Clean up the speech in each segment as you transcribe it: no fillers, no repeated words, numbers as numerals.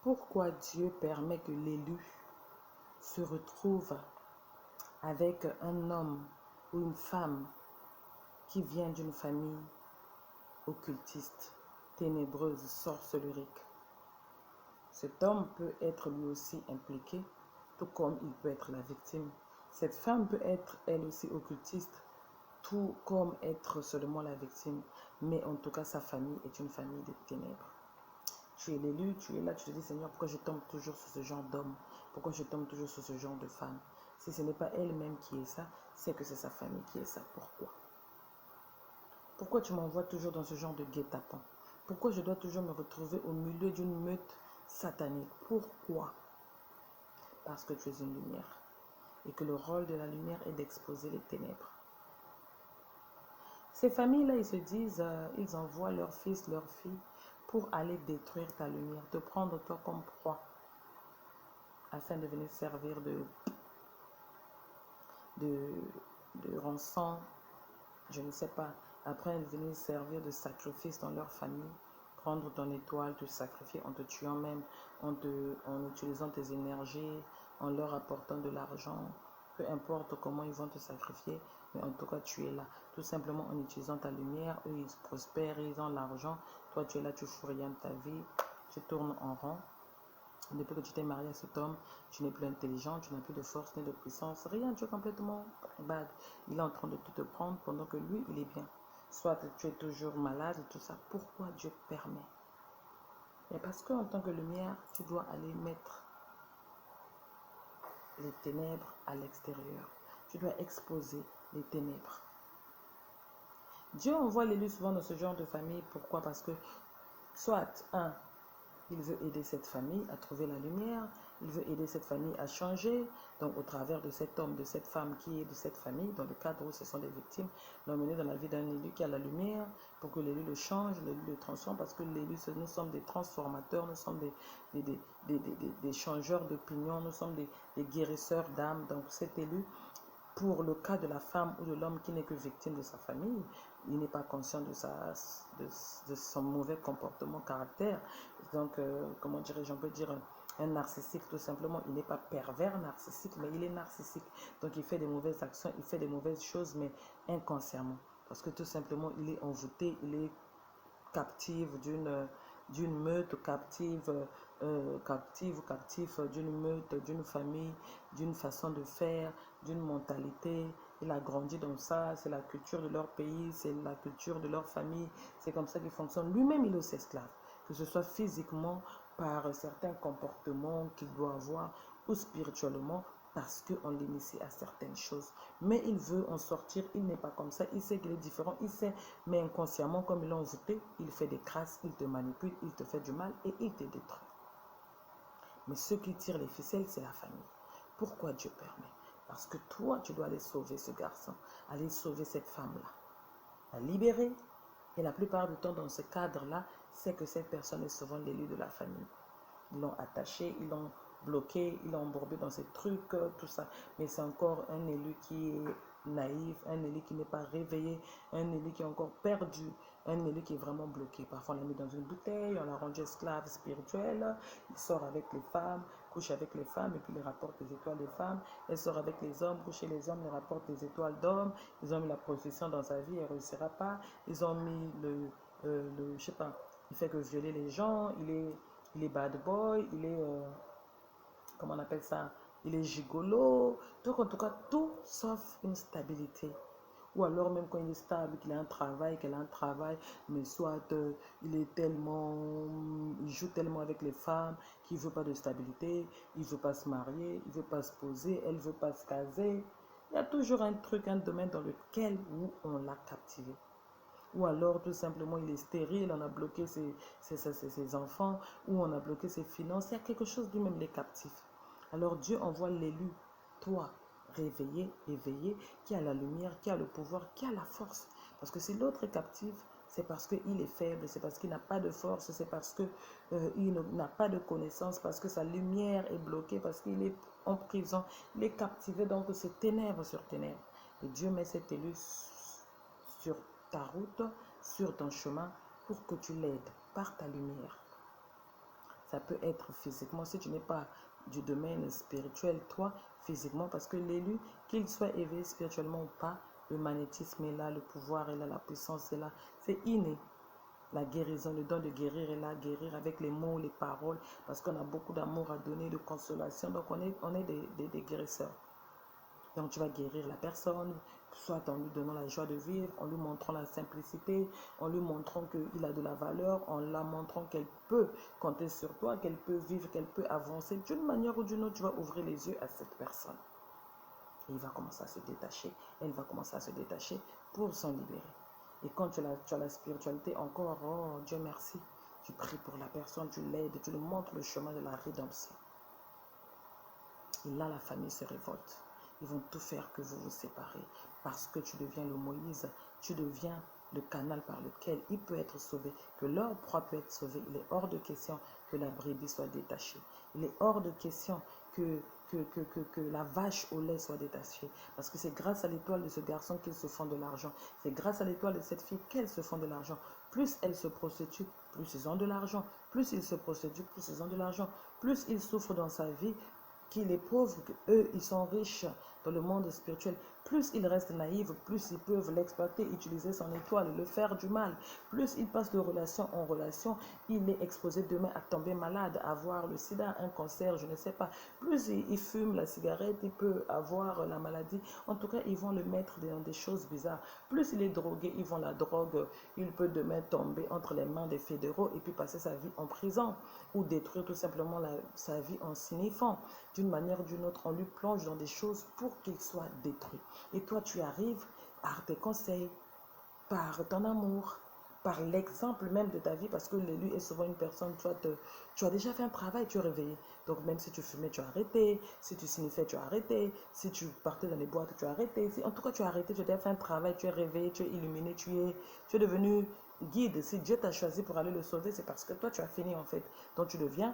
Pourquoi Dieu permet que l'élu se retrouve avec un homme ou une femme qui vient d'une famille occultiste, ténébreuse, sorcellerie? Cet homme peut être lui aussi impliqué, tout comme il peut être la victime. Cette femme peut être elle aussi occultiste, tout comme être seulement la victime. Mais en tout cas, sa famille est une famille de ténèbres. Tu es l'élu, tu es là, tu te dis, Seigneur, pourquoi je tombe toujours sur ce genre d'homme? Pourquoi je tombe toujours sur ce genre de femme? Si ce n'est pas elle-même qui est ça, c'est que c'est sa famille qui est ça. Pourquoi? Pourquoi tu m'envoies toujours dans ce genre de guet-apens? Pourquoi je dois toujours me retrouver au milieu d'une meute satanique? Pourquoi? Parce que tu es une lumière. Et que le rôle de la lumière est d'exposer les ténèbres. Ces familles-là, ils se disent, ils envoient leurs fils, leurs filles pour aller détruire ta lumière, te prendre toi comme proie, afin de venir servir de rançon, je ne sais pas. Après, venir servir de sacrifice dans leur famille, prendre ton étoile, te sacrifier en te tuant même, en utilisant tes énergies, en leur apportant de l'argent. Peu importe comment ils vont te sacrifier, mais en tout cas, tu es là. Tout simplement en utilisant ta lumière, eux, ils prospèrent, ils ont l'argent. Toi, tu es là, tu fous rien de ta vie, tu tournes en rond. Depuis que tu t'es marié à cet homme, tu n'es plus intelligent, tu n'as plus de force ni de puissance, rien, tu es complètement bad. Il est en train de tout te prendre pendant que lui, il est bien. Soit tu es toujours malade et tout ça. Pourquoi Dieu permet? Et parce qu'en tant que lumière, tu dois aller mettre les ténèbres à l'extérieur. Tu dois exposer les ténèbres. Dieu envoie l'élu souvent dans ce genre de famille. Pourquoi? Parce que soit, il veut aider cette famille à trouver la lumière, il veut aider cette famille à changer, donc au travers de cet homme, de cette femme qui est de cette famille, dans le cadre où ce sont des victimes, l'emmener dans la vie d'un élu qui a la lumière, pour que l'élu le change, l'élu le transforme, parce que l'élu, nous sommes des transformateurs, nous sommes des changeurs d'opinion, nous sommes des guérisseurs d'âme, donc cet élu, pour le cas de la femme ou de l'homme qui n'est que victime de sa famille, il n'est pas conscient de son mauvais comportement, caractère. Donc, comment dirais-je, on peut dire un narcissique tout simplement. Il n'est pas pervers narcissique, mais il est narcissique. Donc, il fait des mauvaises actions, il fait des mauvaises choses, mais inconsciemment. Parce que tout simplement, il est envoûté, il est captif d'une meute, captif d'une meute, d'une famille, d'une façon de faire, d'une mentalité. Il a grandi dans ça, c'est la culture de leur pays, c'est la culture de leur famille, c'est comme ça qu'il fonctionne. Lui-même, il est aussi esclave, que ce soit physiquement, par certains comportements qu'il doit avoir, ou spirituellement, parce qu'on l'initie à certaines choses. Mais il veut en sortir, il n'est pas comme ça, il sait qu'il est différent, il sait, mais inconsciemment, comme il l'a envoûté, il fait des crasses, il te manipule, il te fait du mal et il te détruit. Mais ceux qui tirent les ficelles, c'est la famille. Pourquoi Dieu permet? Parce que toi, tu dois aller sauver ce garçon, aller sauver cette femme-là, la libérer. Et la plupart du temps, dans ce cadre-là, c'est que cette personne est souvent l'élu de la famille. Ils l'ont attaché, ils l'ont bloqué, ils l'ont embourbé dans ces trucs, tout ça. Mais c'est encore un élu qui est naïf, un élu qui n'est pas réveillé, un élu qui est encore perdu, un élu qui est vraiment bloqué. Parfois, on l'a mis dans une bouteille, on l'a rendu esclave spirituel, il sort avec les femmes, couche avec les femmes, et puis il rapporte les étoiles des femmes. Elle sort avec les hommes, couche chez les hommes, il rapporte les étoiles d'hommes. Ils ont mis la prostitution dans sa vie, elle ne réussira pas. Ils ont mis je sais pas, il fait que violer les gens, il est bad boy, il est, comment on appelle ça, il est gigolo. Donc en tout cas, tout sauf une stabilité. Ou alors même quand il est stable, qu'il a un travail, qu'elle a un travail, mais soit il est tellement, il joue tellement avec les femmes qu'il ne veut pas de stabilité, il ne veut pas se marier, il ne veut pas se poser, elle ne veut pas se caser. Il y a toujours un truc, un domaine dans lequel où on l'a captivé. Ou alors tout simplement il est stérile, on a bloqué ses enfants, ou on a bloqué ses finances. Il y a quelque chose lui-même, il est captif. Alors Dieu envoie l'élu, toi, réveillé, éveillé, qui a la lumière, qui a le pouvoir, qui a la force. Parce que si l'autre est captif, c'est parce qu'il est faible, c'est parce qu'il n'a pas de force, c'est parce qu'il n'a pas de connaissance, parce que sa lumière est bloquée, parce qu'il est en prison, il est captivé, donc c'est ténèbres sur ténèbres. Et Dieu met cet élu sur ta route, sur ton chemin, pour que tu l'aides par ta lumière. Ça peut être physiquement, si tu n'es pas du domaine spirituel, toi, physiquement, parce que l'élu, qu'il soit éveillé spirituellement ou pas, le magnétisme est là, le pouvoir est là, la puissance est là. C'est inné. La guérison, le don de guérir est là, guérir avec les mots, les paroles, parce qu'on a beaucoup d'amour à donner, de consolation. Donc, on est des guérisseurs. Donc, tu vas guérir la personne, soit en lui donnant la joie de vivre, en lui montrant la simplicité, en lui montrant qu'il a de la valeur, en la montrant qu'elle peut compter sur toi, qu'elle peut vivre, qu'elle peut avancer. D'une manière ou d'une autre, tu vas ouvrir les yeux à cette personne. Et il va commencer à se détacher, elle va commencer à se détacher pour s'en libérer. Et quand tu as la spiritualité encore, oh Dieu merci, tu pries pour la personne, tu l'aides, tu lui montres le chemin de la rédemption. Et là, la famille se révolte. Ils vont tout faire que vous vous séparez parce que tu deviens le Moïse, tu deviens le canal par lequel il peut être sauvé, que leur proie peut être sauvée. Il est hors de question que la brebis soit détachée. Il est hors de question que la vache au lait soit détachée. Parce que c'est grâce à l'étoile de ce garçon qu'ils se font de l'argent. C'est grâce à l'étoile de cette fille qu'elles se font de l'argent. Plus elles se prostituent, plus ils ont de l'argent. Plus ils se prostituent, plus ils ont de l'argent. Plus ils souffrent dans sa vie, qu'il est pauvre, qu'eux, ils sont riches dans le monde spirituel. Plus ils restent naïfs, plus ils peuvent l'exploiter, utiliser son étoile, le faire du mal. Plus il passe de relation en relation, il est exposé demain à tomber malade, à avoir le sida, un cancer, je ne sais pas. Plus il fume la cigarette, il peut avoir la maladie. En tout cas, ils vont le mettre dans des choses bizarres. Plus il est drogué, ils vont la drogue. Il peut demain tomber entre les mains des fédéraux et puis passer sa vie en prison ou détruire tout simplement sa vie en signifiant. D'une manière ou d'une autre, on lui plonge dans des choses pour qu'il soit détruit. Et toi, tu arrives par tes conseils, par ton amour, par l'exemple même de ta vie, parce que l'élu est souvent une personne, tu as déjà fait un travail, tu es réveillé. Donc même si tu fumais, tu as arrêté. Si tu signifiais, tu as arrêté. Si tu partais dans les boîtes, tu as arrêté. En tout cas, tu as arrêté, tu as déjà fait un travail, tu es réveillé, tu es illuminé, tu es devenu guide. Si Dieu t'a choisi pour aller le sauver, c'est parce que toi, tu as fini en fait. Donc tu deviens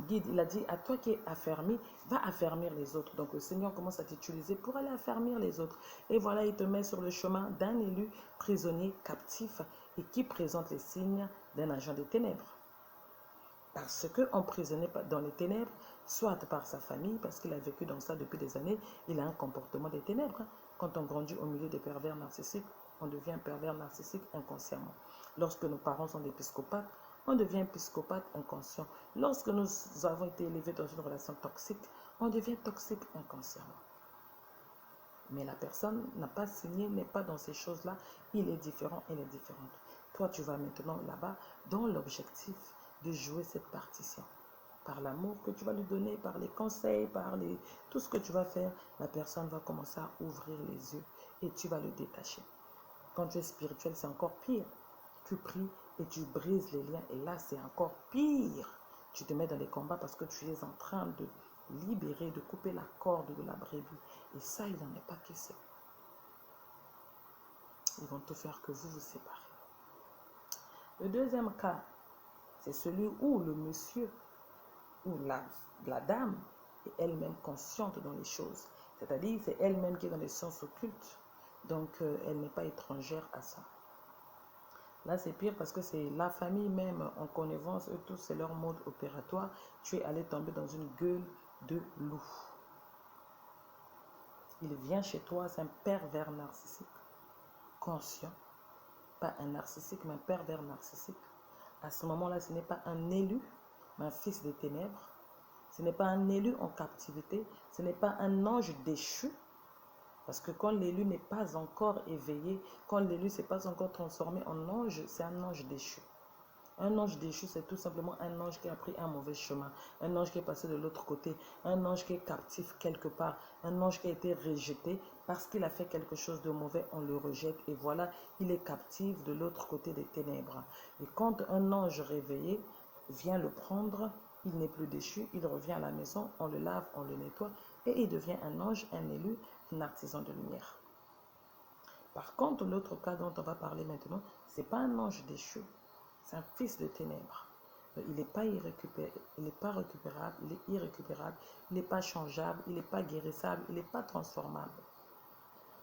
guide. Il a dit à toi qui es affermi, va affermir les autres. Donc le Seigneur commence à t'utiliser pour aller affermir les autres. Et voilà, il te met sur le chemin d'un élu prisonnier captif et qui présente les signes d'un agent des ténèbres. Parce qu'emprisonné dans les ténèbres, soit par sa famille, parce qu'il a vécu dans ça depuis des années, il a un comportement des ténèbres. Quand on grandit au milieu des pervers narcissiques, on devient un pervers narcissique inconsciemment. Lorsque nos parents sont des psychopathes, on devient psychopathe inconscient. Lorsque nous avons été élevés dans une relation toxique, on devient toxique inconsciemment. Mais la personne n'a pas signé, n'est pas dans ces choses-là. Il est différent, elle est différente. Toi, tu vas maintenant là-bas dans l'objectif de jouer cette partition. Par l'amour que tu vas lui donner, par les conseils, tout ce que tu vas faire, la personne va commencer à ouvrir les yeux et tu vas le détacher. Quand tu es spirituel, c'est encore pire. Tu pries et tu brises les liens. Et là, c'est encore pire. Tu te mets dans les combats parce que tu es en train de libérer, de couper la corde de la brebis. Et ça, il n'en est pas question. Ils vont tout faire que vous vous séparez. Le deuxième cas, c'est celui où le monsieur ou la dame est elle-même consciente dans les choses. C'est-à-dire, c'est elle-même qui est dans les sciences occultes. Donc, elle n'est pas étrangère à ça. Là, c'est pire parce que c'est la famille même en connivence, eux tous, c'est leur mode opératoire. Tu es allé tomber dans une gueule de loup. Il vient chez toi, c'est un pervers narcissique, conscient. Pas un narcissique, mais un pervers narcissique. À ce moment-là, ce n'est pas un élu, mais un fils des ténèbres. Ce n'est pas un élu en captivité. Ce n'est pas un ange déchu. Parce que quand l'élu n'est pas encore éveillé, quand l'élu ne s'est pas encore transformé en ange, c'est un ange déchu. Un ange déchu, c'est tout simplement un ange qui a pris un mauvais chemin, un ange qui est passé de l'autre côté, un ange qui est captif quelque part, un ange qui a été rejeté parce qu'il a fait quelque chose de mauvais, on le rejette et voilà, il est captif de l'autre côté des ténèbres. Et quand un ange réveillé vient le prendre, il n'est plus déchu, il revient à la maison, on le lave, on le nettoie et il devient un ange, un élu, un artisan de lumière. Par contre, l'autre cas dont on va parler maintenant, ce n'est pas un ange déchu, c'est un fils de ténèbres. Il n'est pas récupérable, il est irrécupérable, il n'est pas changeable, il n'est pas guérissable, il n'est pas transformable.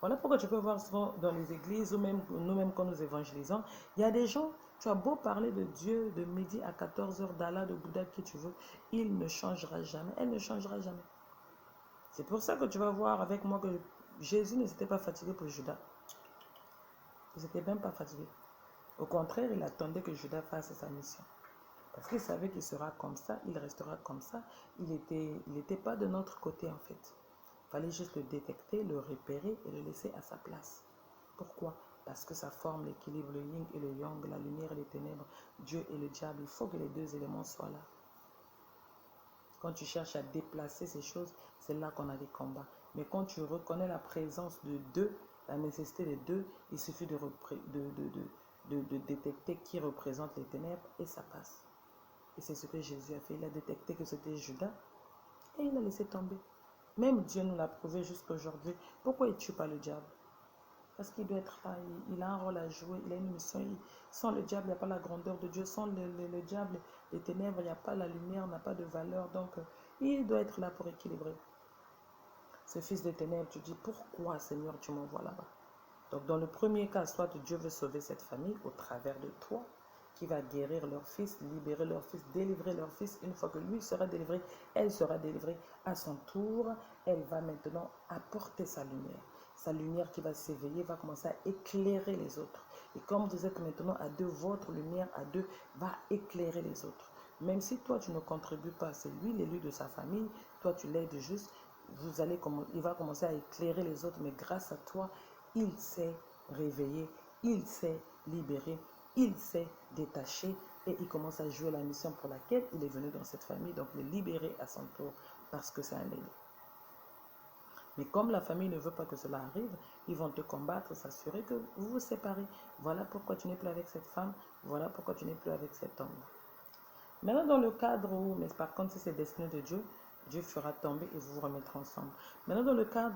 Voilà pourquoi tu peux voir souvent dans les églises ou même nous-mêmes quand nous évangélisons, il y a des gens, Tu as beau parler de Dieu de midi à 14h, d'Allah, de Bouddha, qui tu veux, il ne changera jamais. Elle ne changera jamais. C'est pour ça que tu vas voir avec moi que Jésus ne s'était pas fatigué pour Judas. Il n'était même pas fatigué. Au contraire, il attendait que Judas fasse sa mission. Parce qu'il savait qu'il sera comme ça, il restera comme ça. Il n'était pas de notre côté en fait. Il fallait juste le détecter, le repérer et le laisser à sa place. Pourquoi? Parce que ça forme l'équilibre, le yin et le yang, la lumière et les ténèbres, Dieu et le diable. Il faut que les deux éléments soient là. Quand tu cherches à déplacer ces choses, c'est là qu'on a des combats. Mais quand tu reconnais la présence de deux, la nécessité des deux, il suffit de détecter qui représente les ténèbres et ça passe. Et c'est ce que Jésus a fait. Il a détecté que c'était Judas et il a laissé tomber. Même Dieu nous l'a prouvé jusqu'à aujourd'hui. Pourquoi il ne tue pas le diable? Parce qu'il doit être là, il a un rôle à jouer, il a une mission. Sans le diable, il n'y a pas la grandeur de Dieu. Sans le diable, les ténèbres, il n'y a pas la lumière, n'a pas de valeur. Donc, il doit être là pour équilibrer. Ce fils de ténèbres, tu dis, pourquoi Seigneur, tu m'envoies là-bas? Donc, dans le premier cas, soit Dieu veut sauver cette famille au travers de toi, qui va guérir leur fils, libérer leur fils, délivrer leur fils. Une fois que lui sera délivré, elle sera délivrée à son tour. Elle va maintenant apporter sa lumière. Sa lumière qui va s'éveiller, va commencer à éclairer les autres. Et comme vous êtes maintenant à deux, votre lumière à deux va éclairer les autres. Même si toi, tu ne contribues pas, c'est lui l'élu de sa famille, toi, tu l'aides juste, il va commencer à éclairer les autres, mais grâce à toi, il s'est réveillé, il s'est libéré, il s'est détaché et il commence à jouer la mission pour laquelle il est venu dans cette famille, donc le libérer à son tour parce que c'est un élu. Mais comme la famille ne veut pas que cela arrive, ils vont te combattre, s'assurer que vous vous séparez. Voilà pourquoi tu n'es plus avec cette femme, voilà pourquoi tu n'es plus avec cet homme. Maintenant, dans le cadre où, mais par contre, si c'est destiné de Dieu, Dieu fera tomber et vous vous remettrez ensemble. Maintenant, dans le cadre